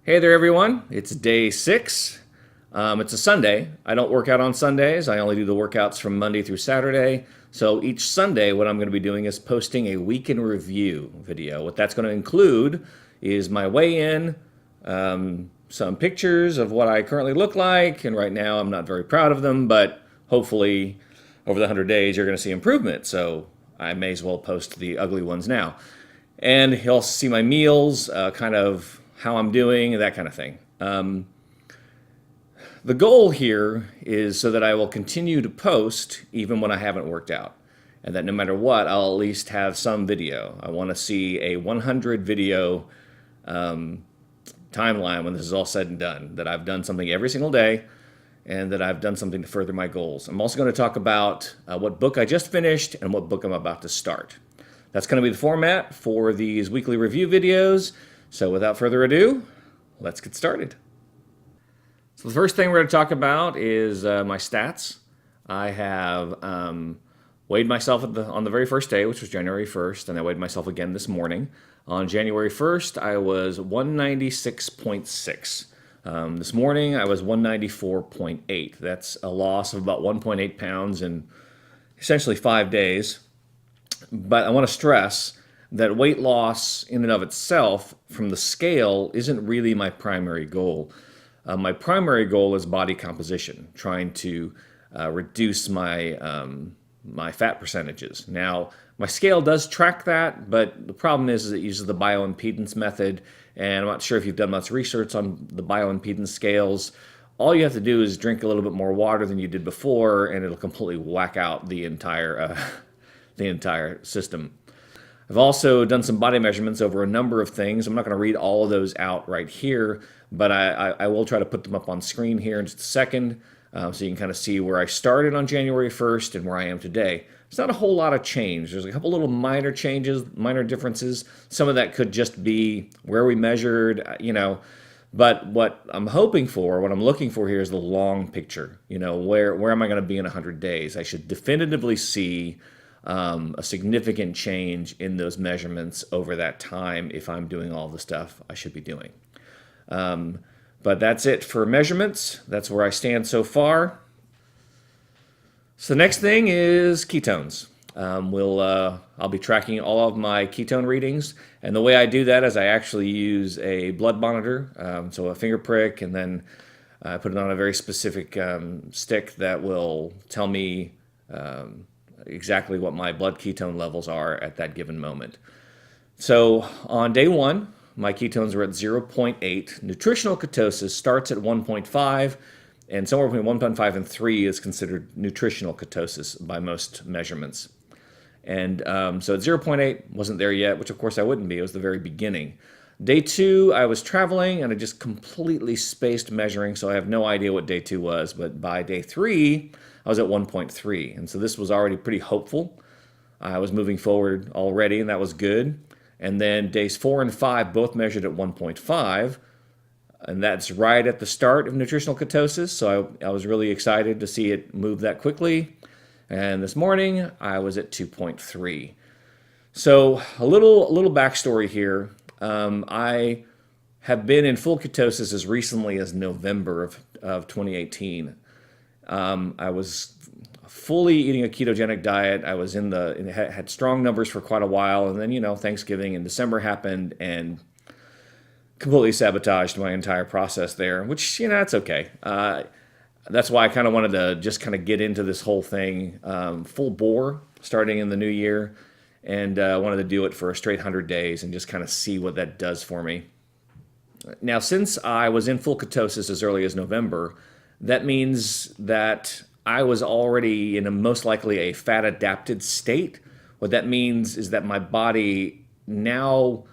Hey there, everyone. It's day 6. It's a Sunday. I don't work out on Sundays. I only do the workouts from Monday through Saturday. So each Sunday, what I'm going to be doing is posting a week in review video. What that's going to include is my weigh-in, some pictures of what I currently look like. And right now, I'm not very proud of them, but hopefully over the 100 days, you're going to see improvement. So I may as well post the ugly ones now. And you'll see my meals, kind of how I'm doing, that kind of thing. The goal here is so that I will continue to post even when I haven't worked out. And that no matter what, I'll at least have some video. I want to see a 100 video timeline when this is all said and done, that I've done something every single day and that I've done something to further my goals. I'm also going to talk about what book I just finished and what book I'm about to start. That's going to be the format for these weekly review videos. So without further ado, let's get started. So the first thing we're going to talk about is my stats. I have weighed myself on the very first day, which was January 1st, and I weighed myself again this morning. On January 1st, I was 196.6. This morning, I was 194.8. That's a loss of about 1.8 pounds in essentially 5 days. But I want to stress that weight loss in and of itself from the scale isn't really my primary goal. My primary goal is body composition, trying to reduce my fat percentages. Now, my scale does track that, but the problem is it uses the bioimpedance method, and I'm not sure if you've done much research on the bioimpedance scales. All you have to do is drink a little bit more water than you did before, and it'll completely whack out the entire system. I've also done some body measurements over a number of things. I'm not going to read all of those out right here, but I will try to put them up on screen here in just a second so you can kind of see where I started on January 1st and where I am today. It's not a whole lot of change. There's a couple little minor changes, minor differences. Some of that could just be where we measured, but what I'm hoping for, what I'm looking for here is the long picture. Where am I going to be in 100 days? I should definitively see a significant change in those measurements over that time if I'm doing all the stuff I should be doing. But that's it for measurements. That's where I stand so far. So the next thing is ketones. I'll be tracking all of my ketone readings, and the way I do that is I actually use a blood monitor, so a finger prick, and then I put it on a very specific stick that will tell me exactly what my blood ketone levels are at that given moment. So on day 1, my ketones were at 0.8. Nutritional ketosis starts at 1.5, and somewhere between 1.5 and 3 is considered nutritional ketosis by most measurements. And so at 0.8, wasn't there yet, which of course I wouldn't be. It was the very beginning. Day 2, I was traveling, and I just completely spaced measuring, so I have no idea what day 2 was. But by day 3, I was at 1.3, and so this was already pretty hopeful. I was moving forward already, and that was good. And then days 4 and 5 both measured at 1.5, and that's right at the start of nutritional ketosis, so I was really excited to see it move that quickly. And this morning, I was at 2.3. So a little backstory here. I have been in full ketosis as recently as November of 2018. I was fully eating a ketogenic diet. I was had strong numbers for quite a while, and then Thanksgiving in December happened and completely sabotaged my entire process there. Which it's okay. That's why I kind of wanted to just kind of get into this whole thing full bore starting in the new year, and wanted to do it for a straight 100 days and just kind of see what that does for me. Now, since I was in full ketosis as early as November, that means that I was already in most likely a fat-adapted state. What that means is that my body now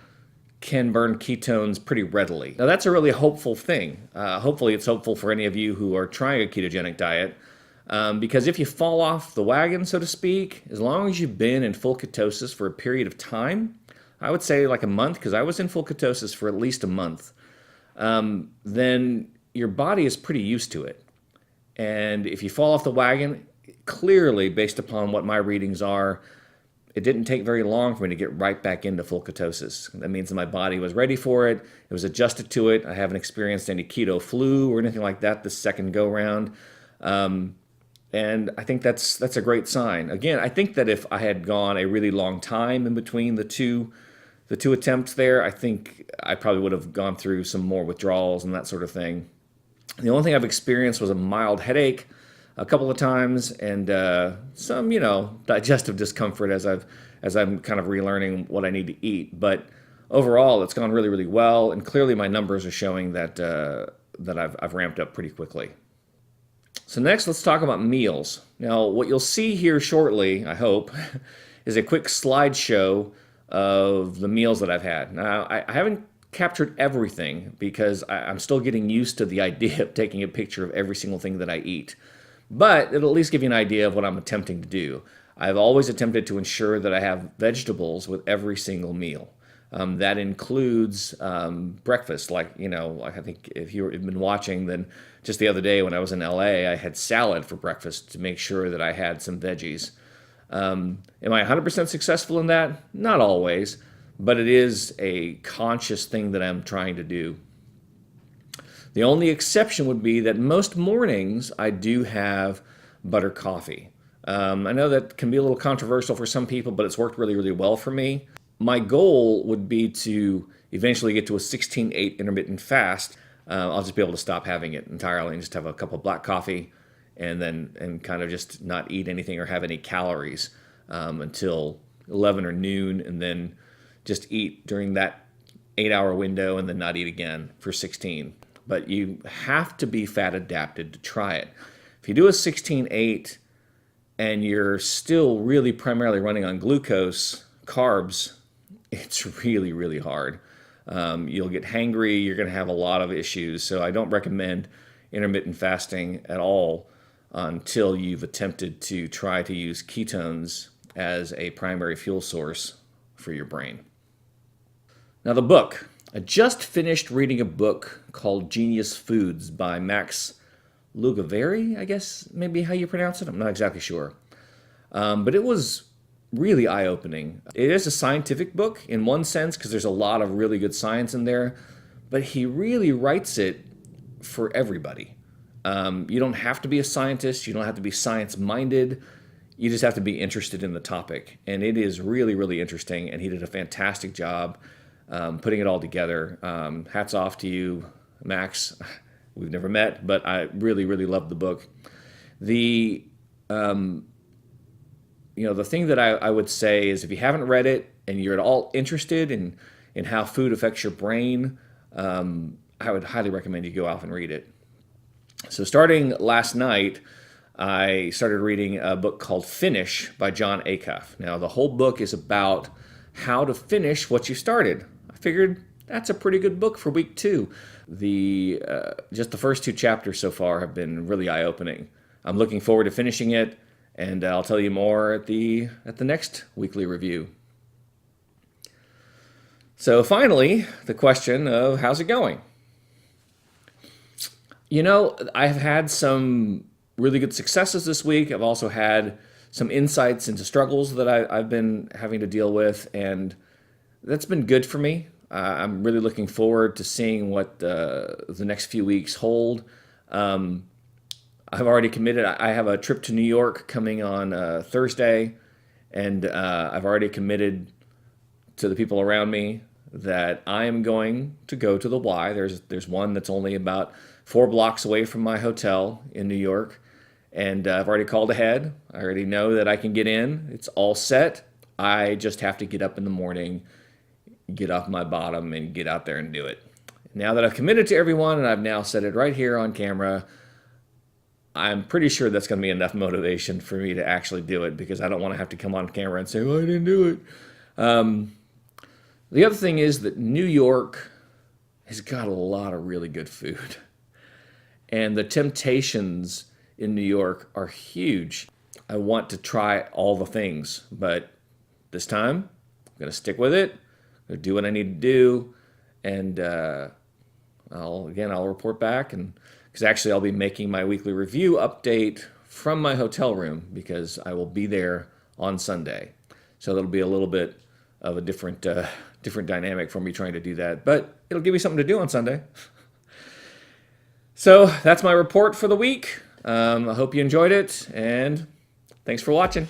can burn ketones pretty readily. Now, that's a really hopeful thing. Hopefully, it's hopeful for any of you who are trying a ketogenic diet, because if you fall off the wagon, so to speak, as long as you've been in full ketosis for a period of time, I would say like a month, because I was in full ketosis for at least a month, then your body is pretty used to it. And if you fall off the wagon, clearly, based upon what my readings are, it didn't take very long for me to get right back into full ketosis. That means that my body was ready for it. It was adjusted to it. I haven't experienced any keto flu or anything like that this second go round. And I think that's a great sign. Again, I think that if I had gone a really long time in between the two attempts there, I think I probably would have gone through some more withdrawals and that sort of thing. The only thing I've experienced was a mild headache a couple of times, and some, digestive discomfort as I'm kind of relearning what I need to eat. But overall, it's gone really, really well, and clearly my numbers are showing that I've ramped up pretty quickly. So next, let's talk about meals. Now, what you'll see here shortly, I hope, is a quick slideshow of the meals that I've had. Now, I haven't captured everything because I'm still getting used to the idea of taking a picture of every single thing that I eat. But it'll at least give you an idea of what I'm attempting to do. I've always attempted to ensure that I have vegetables with every single meal. That includes breakfast. Like I think if you've been watching, then just the other day when I was in LA, I had salad for breakfast to make sure that I had some veggies. Am I 100% successful in that? Not always, but it is a conscious thing that I'm trying to do. The only exception would be that most mornings I do have butter coffee. I know that can be a little controversial for some people, but it's worked really, really well for me. My goal would be to eventually get to a 16/8 intermittent fast. I'll just be able to stop having it entirely and just have a cup of black coffee and kind of just not eat anything or have any calories until 11 or noon, and then just eat during that 8-hour window and then not eat again for 16. But you have to be fat adapted to try it. If you do a 16/8 and you're still really primarily running on glucose, carbs, it's really, really hard. You'll get hangry, you're going to have a lot of issues. So I don't recommend intermittent fasting at all until you've attempted to try to use ketones as a primary fuel source for your brain. Now the book. I just finished reading a book called Genius Foods by Max Lugavere, I guess maybe how you pronounce it. I'm not exactly sure. But it was really eye-opening. It is a scientific book in one sense because there's a lot of really good science in there, but he really writes it for everybody. You don't have to be a scientist. You don't have to be science-minded. You just have to be interested in the topic. And it is really, really interesting, and he did a fantastic job putting it all together. Hats off to you, Max. We've never met, but I really, really loved the book. The thing that I would say is if you haven't read it and you're at all interested in how food affects your brain, I would highly recommend you go off and read it. So starting last night, I started reading a book called Finish by Jon Acuff. Now, the whole book is about how to finish what you started. I figured that's a pretty good book for week 2. Just the first 2 chapters so far have been really eye-opening. I'm looking forward to finishing it, and I'll tell you more at the next weekly review. So finally, the question of how's it going? I've had some really good successes this week. I've also had some insights into struggles that I've been having to deal with, and that's been good for me. I'm really looking forward to seeing what the next few weeks hold. I've already committed. I have a trip to New York coming on Thursday, and I've already committed to the people around me that I am going to go to the Y. There's one that's only about 4 blocks away from my hotel in New York, and I've already called ahead. I already know that I can get in. It's all set. I just have to get up in the morning, get off my bottom, and get out there and do it. Now that I've committed to everyone, and I've now said it right here on camera, I'm pretty sure that's going to be enough motivation for me to actually do it, because I don't want to have to come on camera and say, well, I didn't do it. The other thing is that New York has got a lot of really good food. And the temptations in New York are huge. I want to try all the things, but this time I'm going to stick with it. I'm going to do what I need to do, and I'll report back, and because actually I'll be making my weekly review update from my hotel room because I will be there on Sunday. So that'll be a little bit of a different dynamic for me trying to do that. But it'll give me something to do on Sunday. So that's my report for the week. I hope you enjoyed it, and thanks for watching.